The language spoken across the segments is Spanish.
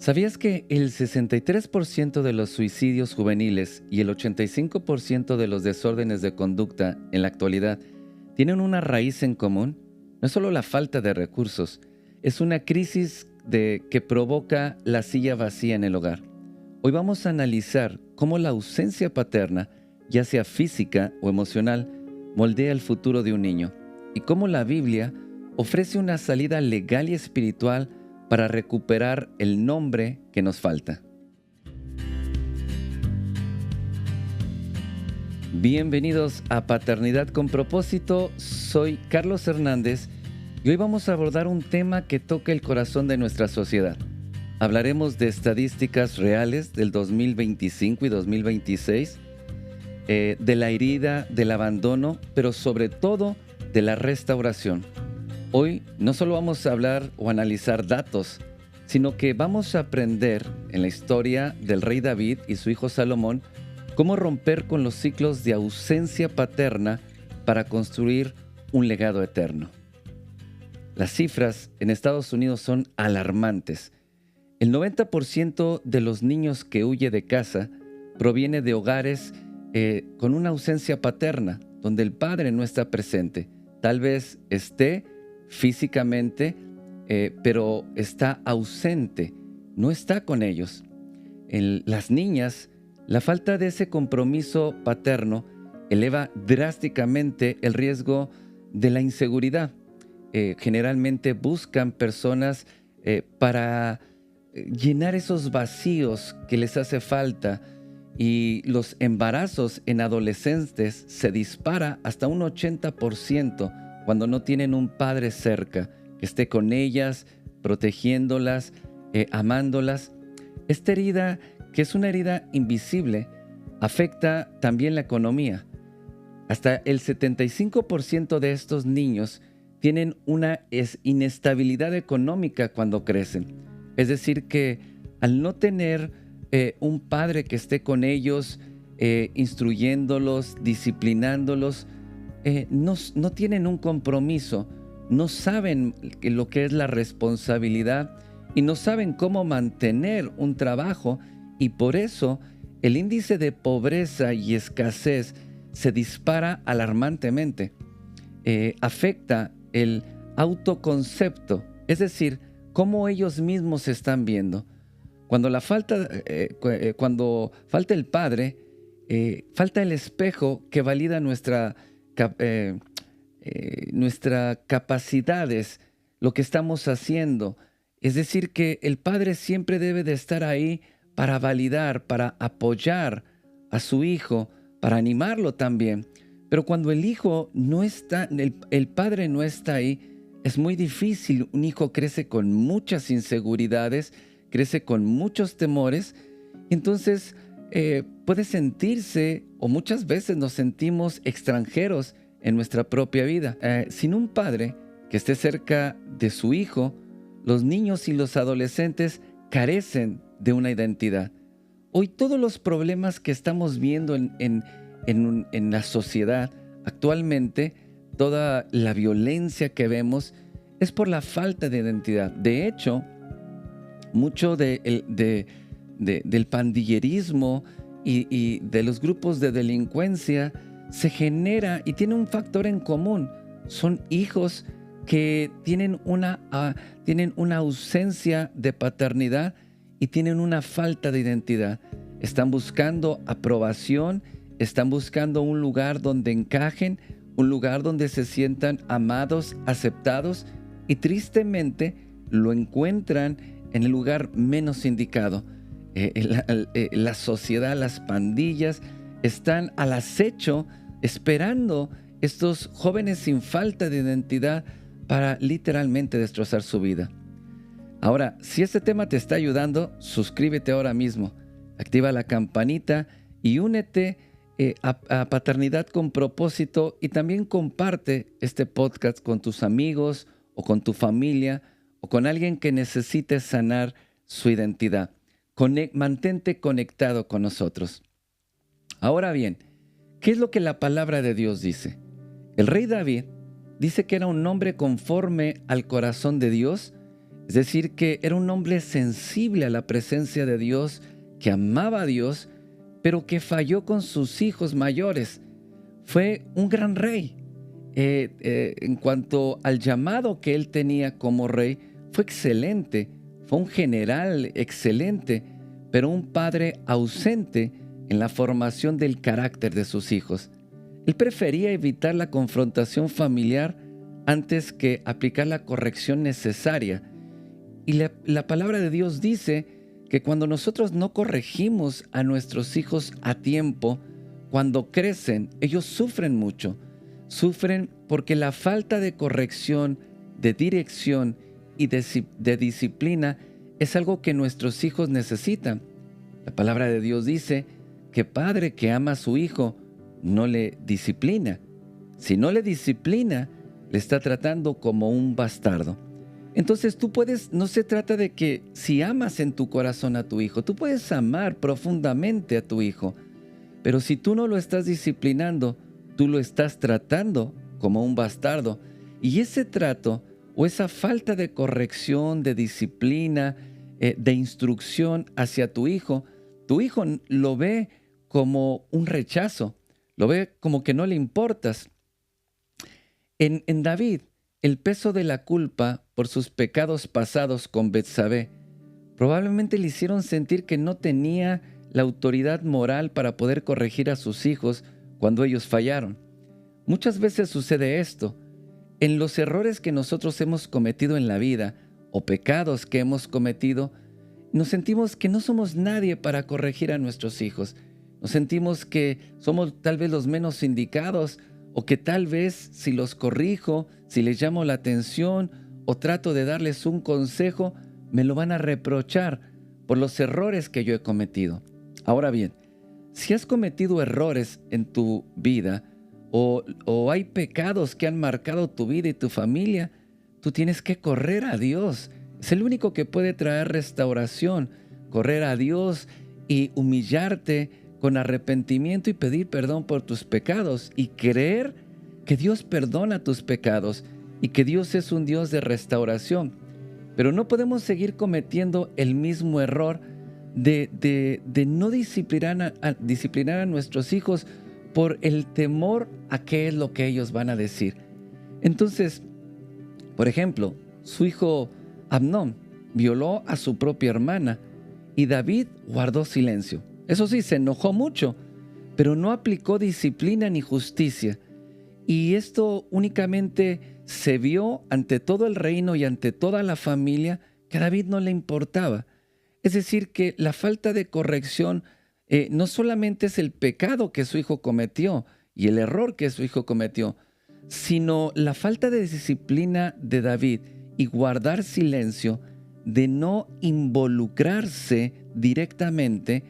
¿Sabías que el 63% de los suicidios juveniles y el 85% de los desórdenes de conducta en la actualidad tienen una raíz en común? No es solo la falta de recursos, es una crisis que provoca la silla vacía en el hogar. Hoy vamos a analizar cómo la ausencia paterna, ya sea física o emocional, moldea el futuro de un niño y cómo la Biblia ofrece una salida legal y espiritual para recuperar el nombre que nos falta. Bienvenidos a Paternidad con Propósito, soy Carlos Hernández y hoy vamos a abordar un tema que toca el corazón de nuestra sociedad. Hablaremos de estadísticas reales del 2025 y 2026, de la herida, del abandono, pero sobre todo de la restauración. Hoy no solo vamos a hablar o analizar datos, sino que vamos a aprender en la historia del rey David y su hijo Salomón cómo romper con los ciclos de ausencia paterna para construir un legado eterno. Las cifras en Estados Unidos son alarmantes. El 90% de los niños que huye de casa proviene de hogares con una ausencia paterna, donde el padre no está presente. Tal vez esté físicamente, pero está ausente, no está con ellos. Las niñas, la falta de ese compromiso paterno eleva drásticamente el riesgo de la inseguridad. Generalmente buscan personas para llenar esos vacíos que les hace falta, y los embarazos en adolescentes se dispara hasta un 80% cuando no tienen un padre cerca, que esté con ellas, protegiéndolas, amándolas. Esta herida, que es una herida invisible, afecta también la economía. Hasta el 75% de estos niños tienen una inestabilidad económica cuando crecen. Es decir, que al no tener un padre que esté con ellos, instruyéndolos, disciplinándolos, no tienen un compromiso, no saben lo que es la responsabilidad y no saben cómo mantener un trabajo, y por eso el índice de pobreza y escasez se dispara alarmantemente. Afecta el autoconcepto, es decir, cómo ellos mismos se están viendo. Cuando falta el padre, falta el espejo que valida nuestras capacidades, lo que estamos haciendo. Es decir, que el padre siempre debe de estar ahí para validar, para apoyar a su hijo, para animarlo también. Pero cuando el hijo no está, el padre no está ahí, es muy difícil. Un hijo crece con muchas inseguridades, crece con muchos temores, entonces puede sentirse, o muchas veces nos sentimos extranjeros en nuestra propia vida. Sin un padre que esté cerca de su hijo, los niños y los adolescentes carecen de una identidad. Hoy todos los problemas que estamos viendo en la sociedad actualmente, toda la violencia que vemos, es por la falta de identidad. De hecho, mucho del pandillerismo y de los grupos de delincuencia se genera y tiene un factor en común. Son hijos que tienen una ausencia de paternidad y tienen una falta de identidad. Están buscando aprobación, están buscando un lugar donde encajen, un lugar donde se sientan amados, aceptados, y tristemente lo encuentran en el lugar menos indicado. La sociedad, las pandillas están al acecho esperando estos jóvenes sin falta de identidad para literalmente destrozar su vida. Ahora, si este tema te está ayudando, suscríbete ahora mismo, activa la campanita y únete a Paternidad con Propósito, y también comparte este podcast con tus amigos o con tu familia o con alguien que necesite sanar su identidad. Mantente conectado con nosotros. Ahora bien, ¿qué es lo que la palabra de Dios dice? El rey David dice que era un hombre conforme al corazón de Dios Es decir, que era un hombre sensible a la presencia de Dios, que amaba a Dios, pero que falló con sus hijos mayores. Fue un gran rey. En cuanto al llamado que él tenía como rey, fue excelente, fue un general excelente, pero un padre ausente en la formación del carácter de sus hijos. Él prefería evitar la confrontación familiar antes que aplicar la corrección necesaria. Y la palabra de Dios dice que cuando nosotros no corregimos a nuestros hijos a tiempo, cuando crecen, ellos sufren mucho. Sufren porque la falta de corrección, de dirección y de disciplina es algo que nuestros hijos necesitan. La palabra de Dios dice que padre que ama a su hijo no le disciplina. Si no le disciplina, le está tratando como un bastardo. Entonces no se trata de que si amas en tu corazón a tu hijo, tú puedes amar profundamente a tu hijo, pero si tú no lo estás disciplinando, tú lo estás tratando como un bastardo. Y ese trato o esa falta de corrección, de disciplina, de instrucción hacia tu hijo lo ve como un rechazo, lo ve como que no le importas. En David, el peso de la culpa por sus pecados pasados con Betsabé probablemente le hicieron sentir que no tenía la autoridad moral para poder corregir a sus hijos cuando ellos fallaron. Muchas veces sucede esto. En los errores que nosotros hemos cometido en la vida o pecados que hemos cometido, nos sentimos que no somos nadie para corregir a nuestros hijos. Nos sentimos que somos tal vez los menos indicados, o que tal vez si los corrijo, si les llamo la atención o trato de darles un consejo, me lo van a reprochar por los errores que yo he cometido. Ahora bien, si has cometido errores en tu vida o hay pecados que han marcado tu vida y tu familia, tú tienes que correr a Dios. Es el único que puede traer restauración. Correr a Dios y humillarte con arrepentimiento y pedir perdón por tus pecados y creer que Dios perdona tus pecados y que Dios es un Dios de restauración. Pero no podemos seguir cometiendo el mismo error de no disciplinar a nuestros hijos por el temor a qué es lo que ellos van a decir. Entonces, por ejemplo, su hijo Amnón violó a su propia hermana y David guardó silencio. Eso sí, se enojó mucho, pero no aplicó disciplina ni justicia. Y esto únicamente se vio ante todo el reino y ante toda la familia que a David no le importaba. Es decir, que la falta de corrección no solamente es el pecado que su hijo cometió y el error que su hijo cometió, sino la falta de disciplina de David y guardar silencio, de no involucrarse directamente.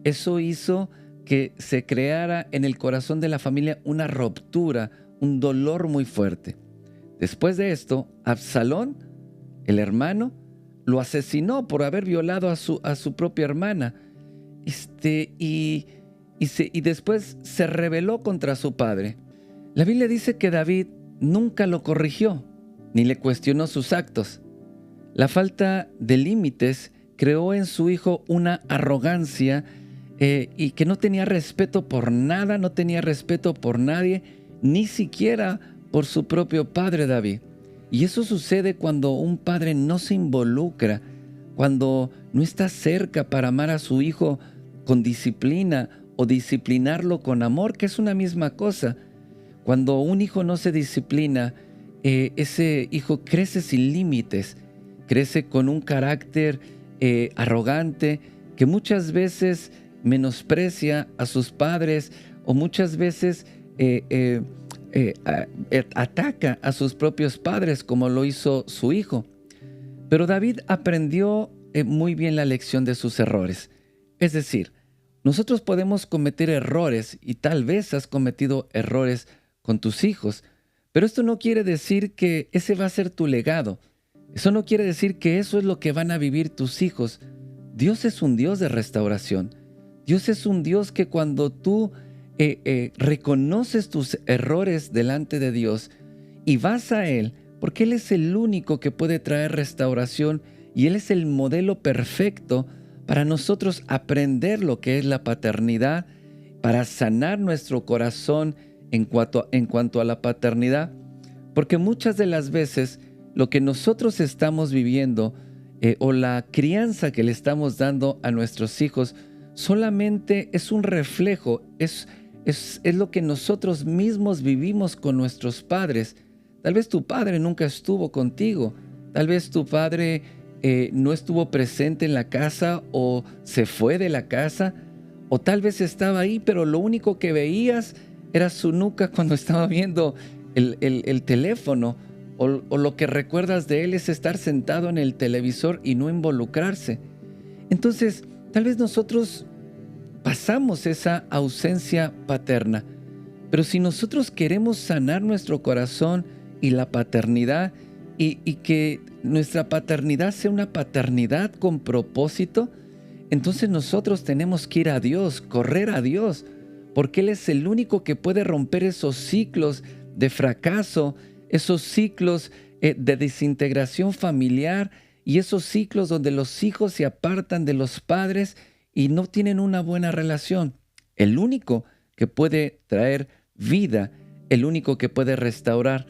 Eso hizo que se creara en el corazón de la familia una ruptura, un dolor muy fuerte. Después de esto, Absalón, el hermano, lo asesinó por haber violado a su propia hermana. Y después se rebeló contra su padre. La Biblia dice que David nunca lo corrigió, ni le cuestionó sus actos. La falta de límites creó en su hijo una arrogancia y que no tenía respeto por nada, no tenía respeto por nadie, ni siquiera por su propio padre David. Y eso sucede cuando un padre no se involucra, cuando no está cerca para amar a su hijo con disciplina o disciplinarlo con amor, que es una misma cosa. Cuando un hijo no se disciplina, ese hijo crece sin límites, crece con un carácter arrogante que muchas veces menosprecia a sus padres o muchas veces ataca a sus propios padres como lo hizo su hijo. Pero David aprendió muy bien la lección de sus errores. Es decir, nosotros podemos cometer errores y tal vez has cometido errores con tus hijos, pero esto no quiere decir que ese va a ser tu legado. Eso no quiere decir que eso es lo que van a vivir tus hijos. Dios es un Dios de restauración. Dios es un Dios que cuando tú reconoces tus errores delante de Dios y vas a Él, porque Él es el único que puede traer restauración y Él es el modelo perfecto para nosotros aprender lo que es la paternidad, para sanar nuestro corazón en cuanto a la paternidad, porque muchas de las veces lo que nosotros estamos viviendo o la crianza que le estamos dando a nuestros hijos solamente es un reflejo, es lo que nosotros mismos vivimos con nuestros padres. Tal vez tu padre nunca estuvo contigo, tal vez tu padre no estuvo presente en la casa o se fue de la casa, o tal vez estaba ahí, pero lo único que veías era su nuca cuando estaba viendo el teléfono, o lo que recuerdas de él es estar sentado en el televisor y no involucrarse. Entonces, tal vez nosotros pasamos esa ausencia paterna, pero si nosotros queremos sanar nuestro corazón y la paternidad, y que nuestra paternidad sea una paternidad con propósito, entonces nosotros tenemos que ir a Dios, correr a Dios, porque Él es el único que puede romper esos ciclos de fracaso, esos ciclos de desintegración familiar y esos ciclos donde los hijos se apartan de los padres y no tienen una buena relación. El único que puede traer vida, el único que puede restaurar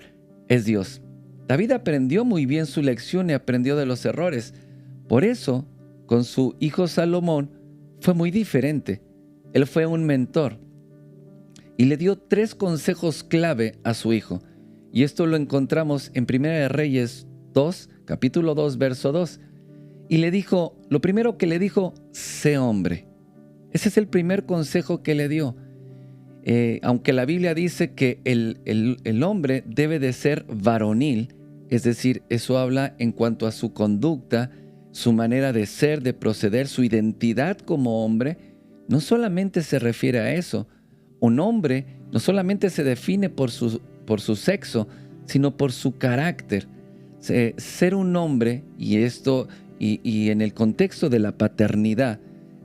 es Dios. David aprendió muy bien su lección y aprendió de los errores. Por eso, con su hijo Salomón, fue muy diferente. Él fue un mentor y le dio 3 consejos clave a su hijo. Y esto lo encontramos en 1 de Reyes 2, capítulo 2, verso 2. Y le dijo, lo primero que le dijo, sé hombre. Ese es el primer consejo que le dio. Aunque la Biblia dice que el hombre debe de ser varonil, es decir, eso habla en cuanto a su conducta, su manera de ser, de proceder, su identidad como hombre, no solamente se refiere a eso. Un hombre no solamente se define por su sexo, sino por su carácter. Ser un hombre, y en el contexto de la paternidad,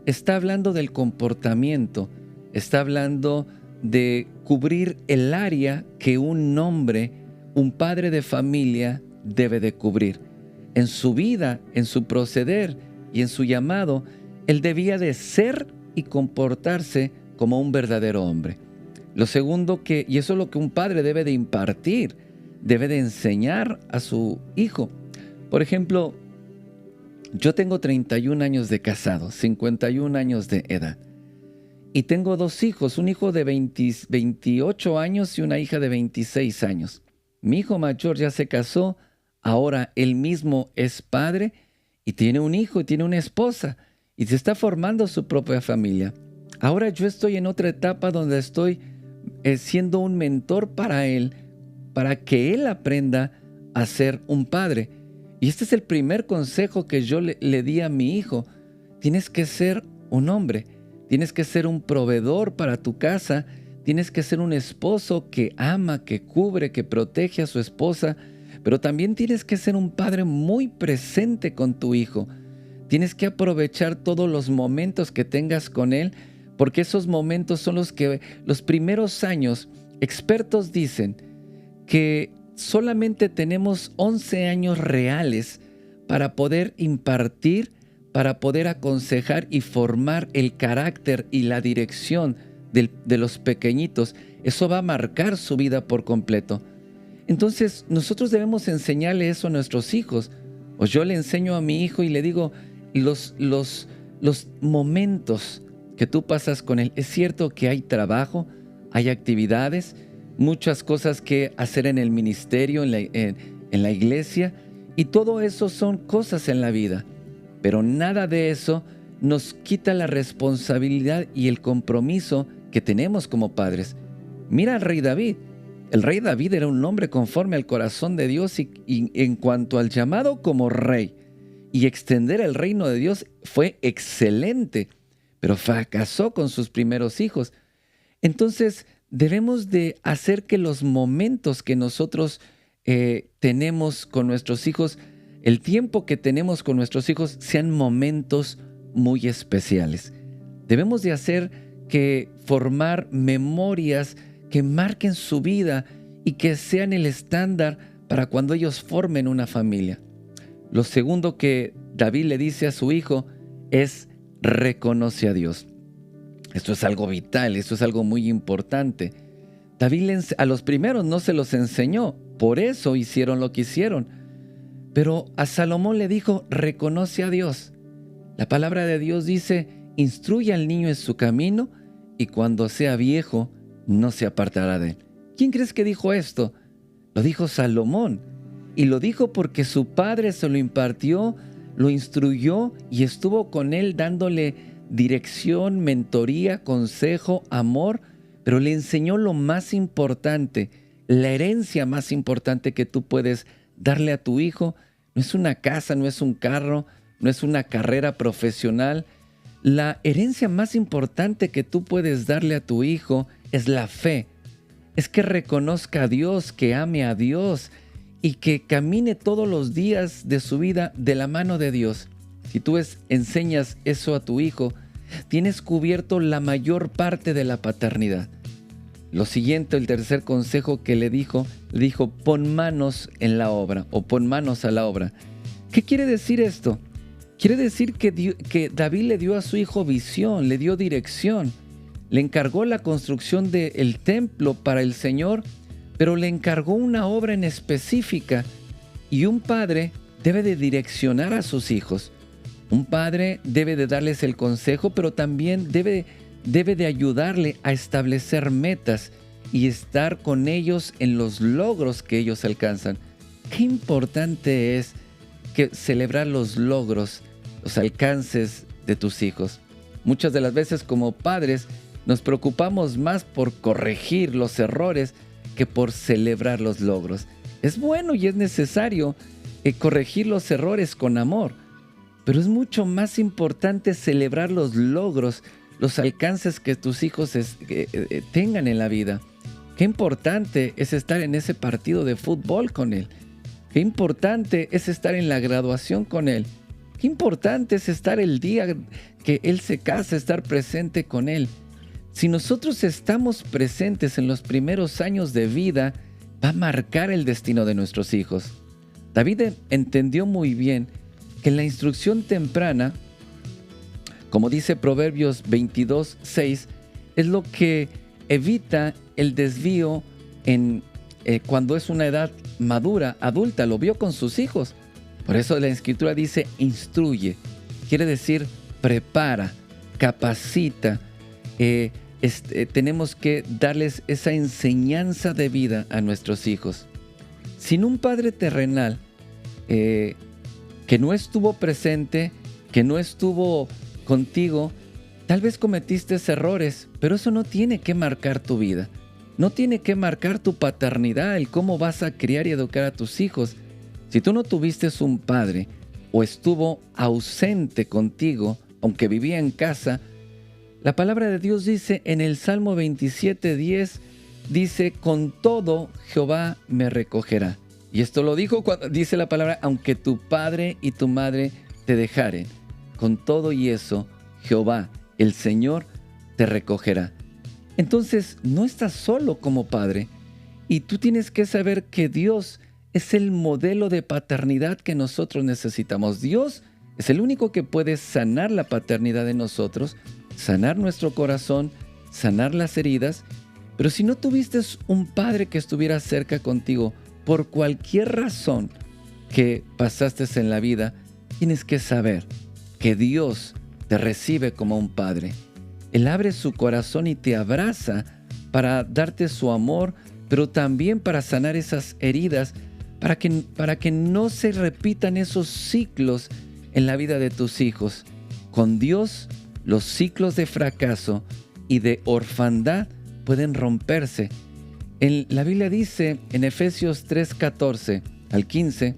está hablando del comportamiento, está hablando de cubrir el área que un hombre, un padre de familia, debe de cubrir. En su vida, en su proceder y en su llamado, él debía de ser y comportarse como un verdadero hombre. Lo segundo y eso es lo que un padre debe de impartir, debe de enseñar a su hijo. Por ejemplo, yo tengo 31 años de casado, 51 años de edad. Y tengo 2 hijos, un hijo de 28 años y una hija de 26 años. Mi hijo mayor ya se casó, ahora él mismo es padre y tiene un hijo y tiene una esposa y se está formando su propia familia. Ahora yo estoy en otra etapa donde estoy siendo un mentor para él, para que él aprenda a ser un padre. Y este es el primer consejo que yo le di a mi hijo. Tienes que ser un hombre. Tienes que ser un proveedor para tu casa, tienes que ser un esposo que ama, que cubre, que protege a su esposa, pero también tienes que ser un padre muy presente con tu hijo. Tienes que aprovechar todos los momentos que tengas con él, porque esos momentos son los primeros años. Expertos dicen que solamente tenemos 11 años reales para poder impartir, para poder aconsejar y formar el carácter y la dirección de los pequeñitos. Eso va a marcar su vida por completo. Entonces, nosotros debemos enseñarle eso a nuestros hijos. O yo le enseño a mi hijo y le digo, los momentos que tú pasas con él, es cierto que hay trabajo, hay actividades, muchas cosas que hacer en el ministerio, en la iglesia, y todo eso son cosas en la vida. Pero nada de eso nos quita la responsabilidad y el compromiso que tenemos como padres. Mira al rey David. El rey David era un hombre conforme al corazón de Dios y en cuanto al llamado como rey y extender el reino de Dios fue excelente, pero fracasó con sus primeros hijos. Entonces debemos de hacer que los momentos que nosotros tenemos con nuestros hijos, el tiempo que tenemos con nuestros hijos sean momentos muy especiales. Debemos de hacer que formar memorias que marquen su vida y que sean el estándar para cuando ellos formen una familia. Lo segundo que David le dice a su hijo es: reconoce a Dios. Esto es algo vital, esto es algo muy importante. David a los primeros no se los enseñó, por eso hicieron lo que hicieron. Pero a Salomón le dijo: reconoce a Dios. La palabra de Dios dice: instruye al niño en su camino y cuando sea viejo no se apartará de él. ¿Quién crees que dijo esto? Lo dijo Salomón. Y lo dijo porque su padre se lo impartió, lo instruyó y estuvo con él dándole dirección, mentoría, consejo, amor, pero le enseñó lo más importante, la herencia más importante que tú puedes darle a tu hijo. No es una casa, no es un carro, no es una carrera profesional. La herencia más importante que tú puedes darle a tu hijo es la fe. Es que reconozca a Dios, que ame a Dios y que camine todos los días de su vida de la mano de Dios. Si tú enseñas eso a tu hijo, tienes cubierto la mayor parte de la paternidad. Lo siguiente, el tercer consejo que le dijo, pon manos en la obra o pon manos a la obra. ¿Qué quiere decir esto? Quiere decir que David le dio a su hijo visión, le dio dirección, le encargó la construcción del templo para el Señor, pero le encargó una obra en específica. Y un padre debe de direccionar a sus hijos. Un padre debe de darles el consejo, pero también debe de ayudarle a establecer metas y estar con ellos en los logros que ellos alcanzan. Qué importante es celebrar los logros, los alcances de tus hijos. Muchas de las veces como padres nos preocupamos más por corregir los errores que por celebrar los logros. Es bueno y es necesario corregir los errores con amor, pero es mucho más importante celebrar los logros, los alcances que tus hijos tengan en la vida. Qué importante es estar en ese partido de fútbol con él. Qué importante es estar en la graduación con él. Qué importante es estar el día que él se casa, estar presente con él. Si nosotros estamos presentes en los primeros años de vida, va a marcar el destino de nuestros hijos. David entendió muy bien que la instrucción temprana, como dice Proverbios 22:6, es lo que evita el desvío cuando es una edad madura, adulta. Lo vio con sus hijos. Por eso la Escritura dice instruye. Quiere decir prepara, capacita. Tenemos que darles esa enseñanza de vida a nuestros hijos. Sin un padre terrenal que no estuvo presente, que no estuvo contigo, tal vez cometiste errores, pero eso no tiene que marcar tu vida. No tiene que marcar tu paternidad, el cómo vas a criar y educar a tus hijos. Si tú no tuviste un padre o estuvo ausente contigo, aunque vivía en casa, la palabra de Dios dice en el Salmo 27:10, dice: con todo Jehová me recogerá. Y esto lo dijo cuando dice la palabra: aunque tu padre y tu madre te dejaren, con todo y eso Jehová, el Señor, te recogerá. Entonces no estás solo como padre, y tú tienes que saber que Dios es el modelo de paternidad que nosotros necesitamos. Dios es el único que puede sanar la paternidad de nosotros, sanar nuestro corazón, sanar las heridas. Pero si no tuviste un padre que estuviera cerca contigo, por cualquier razón que pasaste en la vida, tienes que saber que Dios te recibe como un padre. Él abre su corazón y te abraza para darte su amor, pero también para sanar esas heridas, para que no se repitan esos ciclos en la vida de tus hijos. Con Dios, los ciclos de fracaso y de orfandad pueden romperse. La Biblia dice en Efesios 3:14 al 15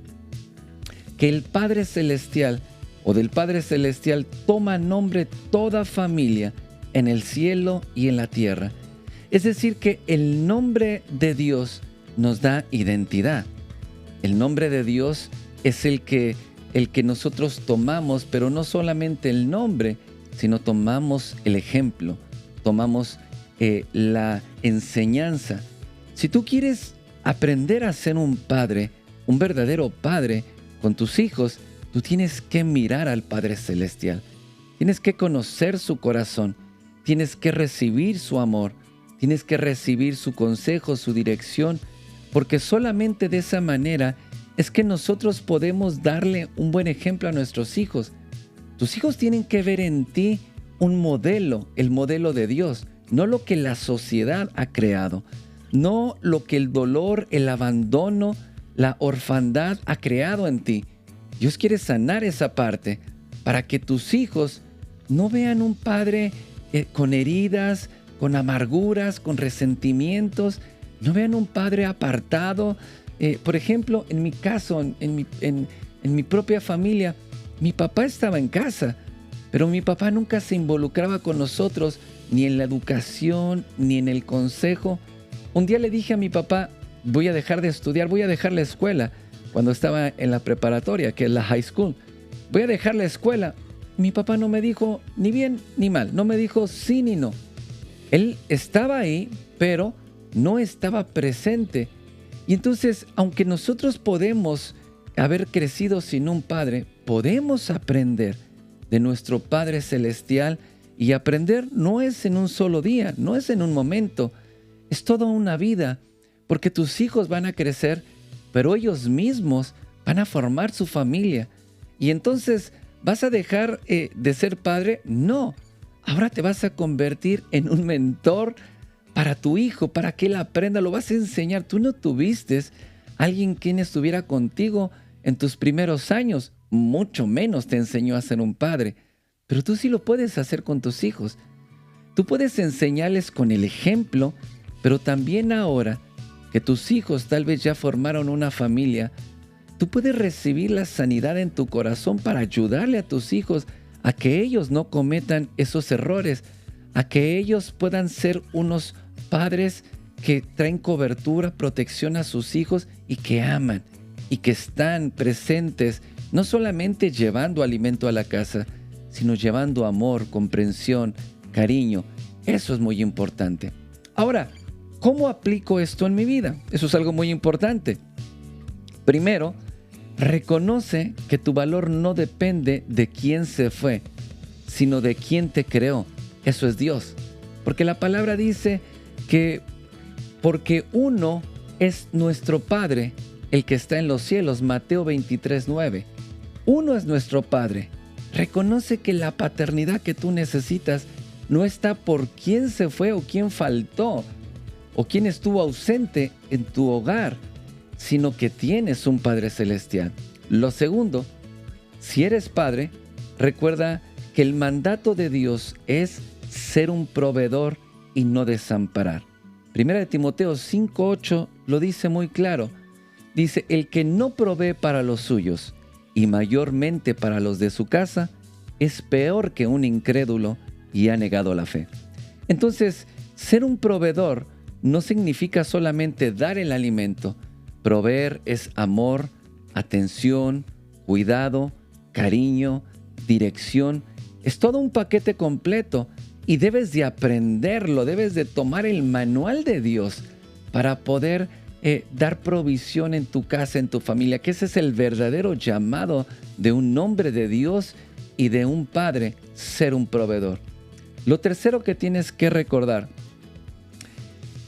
que el Padre Celestial o del Padre Celestial toma nombre toda familia en el cielo y en la tierra. Es decir, que el nombre de Dios nos da identidad. El nombre de Dios es el que nosotros tomamos, pero no solamente el nombre, sino tomamos el ejemplo, tomamos la enseñanza. Si tú quieres aprender a ser un padre, un verdadero padre con tus hijos, Tú tienes que mirar al Padre Celestial. Tienes que conocer su corazón. Tienes que recibir su amor. Tienes que recibir su consejo, su dirección, porque solamente de esa manera es que nosotros podemos darle un buen ejemplo a nuestros hijos. Tus hijos tienen que ver en ti un modelo, el modelo de Dios, no lo que la sociedad ha creado, no lo que el dolor, el abandono, la orfandad ha creado en ti. Dios quiere sanar esa parte para que tus hijos no vean un padre con heridas, con amarguras, con resentimientos, no vean un padre apartado. Por ejemplo, en mi caso, en mi propia familia, mi papá estaba en casa, pero mi papá nunca se involucraba con nosotros, ni en la educación, ni en el consejo. Un día le dije a mi papá, voy a dejar de estudiar, voy a dejar la escuela, cuando estaba en la preparatoria, que es la high school. Voy a dejar la escuela. Mi papá no me dijo ni bien ni mal, no me dijo sí ni no. Él estaba ahí, pero no estaba presente. Y entonces, aunque nosotros podemos haber crecido sin un padre, podemos aprender de nuestro Padre Celestial, y aprender no es en un solo día, no es en un momento, es toda una vida, porque tus hijos van a crecer, pero ellos mismos van a formar su familia. Y entonces, ¿vas a dejar de ser padre? No, ahora te vas a convertir en un mentor para tu hijo, para que él aprenda, lo vas a enseñar. Tú no tuviste alguien quien estuviera contigo en tus primeros años, mucho menos te enseñó a ser un padre, pero tú sí lo puedes hacer con tus hijos. Tú puedes enseñarles con el ejemplo, pero también ahora que tus hijos tal vez ya formaron una familia, tú puedes recibir la sanidad en tu corazón para ayudarle a tus hijos a que ellos no cometan esos errores, a que ellos puedan ser unos padres que traen cobertura, protección a sus hijos y que aman y que están presentes, no solamente llevando alimento a la casa, sino llevando amor, comprensión, cariño. Eso es muy importante. Ahora, ¿cómo aplico esto en mi vida? Eso es algo muy importante. Primero, reconoce que tu valor no depende de quién se fue, sino de quién te creó. Eso es Dios. Porque la palabra dice que porque uno es nuestro Padre, el que está en los cielos, Mateo 23:9. Uno es nuestro Padre. Reconoce que la paternidad que tú necesitas no está por quién se fue o quién faltó o quién estuvo ausente en tu hogar, sino que tienes un Padre Celestial. Lo segundo, si eres padre, recuerda que el mandato de Dios es ser un proveedor y no desamparar. Primera de Timoteo 5:8 lo dice muy claro. Dice, el que no provee para los suyos y mayormente para los de su casa, es peor que un incrédulo y ha negado la fe. Entonces, ser un proveedor no significa solamente dar el alimento. Proveer es amor, atención, cuidado, cariño, dirección. Es todo un paquete completo y debes de aprenderlo, debes de tomar el manual de Dios para poder dar provisión en tu casa, en tu familia, que ese es el verdadero llamado de un hombre de Dios y de un padre, ser un proveedor. Lo tercero que tienes que recordar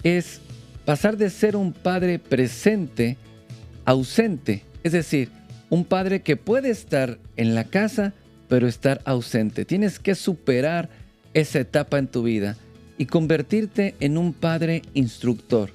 es pasar de ser un padre presente, ausente. Es decir, un padre que puede estar en la casa, pero estar ausente. Tienes que superar esa etapa en tu vida y convertirte en un padre instructor.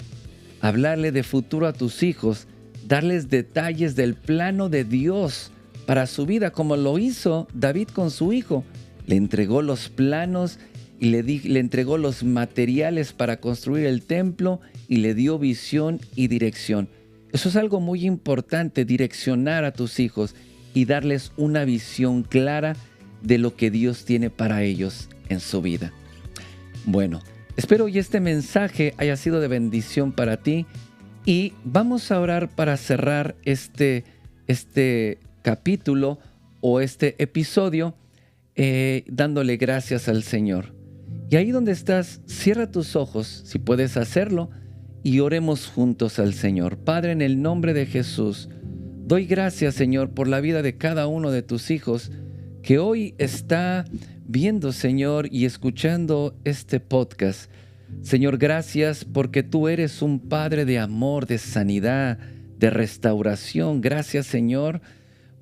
Hablarle de futuro a tus hijos, darles detalles del plano de Dios para su vida, como lo hizo David con su hijo. Le entregó los planos y le entregó los materiales para construir el templo y le dio visión y dirección. Eso es algo muy importante, direccionar a tus hijos y darles una visión clara de lo que Dios tiene para ellos en su vida. Bueno, espero que este mensaje haya sido de bendición para ti y vamos a orar para cerrar este capítulo o este episodio dándole gracias al Señor. Y ahí donde estás, cierra tus ojos, si puedes hacerlo, y oremos juntos al Señor. Padre, en el nombre de Jesús, doy gracias, Señor, por la vida de cada uno de tus hijos que hoy está viendo, Señor, y escuchando este podcast. Señor, gracias porque tú eres un Padre de amor, de sanidad, de restauración. Gracias, Señor,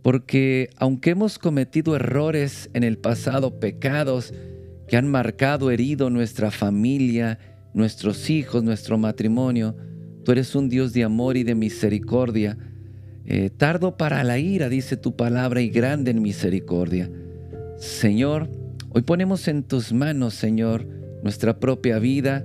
porque aunque hemos cometido errores en el pasado, pecados que han marcado, herido nuestra familia, nuestros hijos, nuestro matrimonio, tú eres un Dios de amor y de misericordia. Tardo para la ira, dice tu palabra, y grande en misericordia. Señor, hoy ponemos en tus manos, Señor, nuestra propia vida,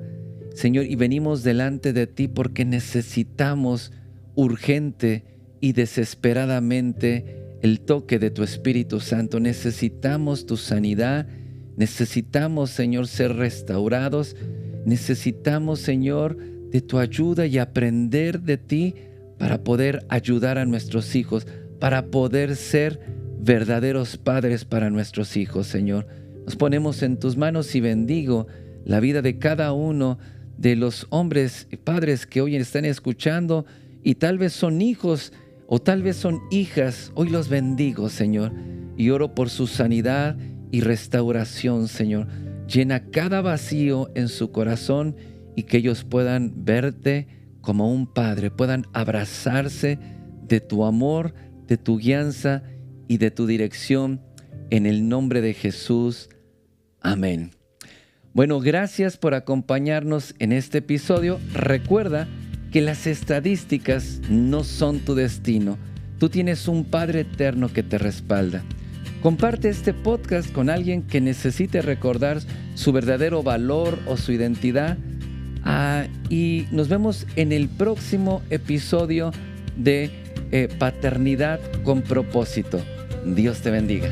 Señor, y venimos delante de ti porque necesitamos urgente y desesperadamente el toque de tu Espíritu Santo. Necesitamos tu sanidad, necesitamos, Señor, ser restaurados, necesitamos, Señor, de tu ayuda y aprender de ti para poder ayudar a nuestros hijos, para poder ser verdaderos padres para nuestros hijos, Señor. Nos ponemos en tus manos y bendigo la vida de cada uno de los hombres y padres que hoy están escuchando y tal vez son hijos o tal vez son hijas. Hoy los bendigo, Señor, y oro por su sanidad y restauración, Señor. Llena cada vacío en su corazón y que ellos puedan verte como un padre, puedan abrazarse de tu amor, de tu guianza y de tu dirección, en el nombre de Jesús. Amén. Bueno, gracias por acompañarnos en este episodio. Recuerda que las estadísticas no son tu destino. Tú tienes un Padre eterno que te respalda. Comparte este podcast con alguien que necesite recordar su verdadero valor o su identidad. Y nos vemos en el próximo episodio de Paternidad con Propósito. Dios te bendiga.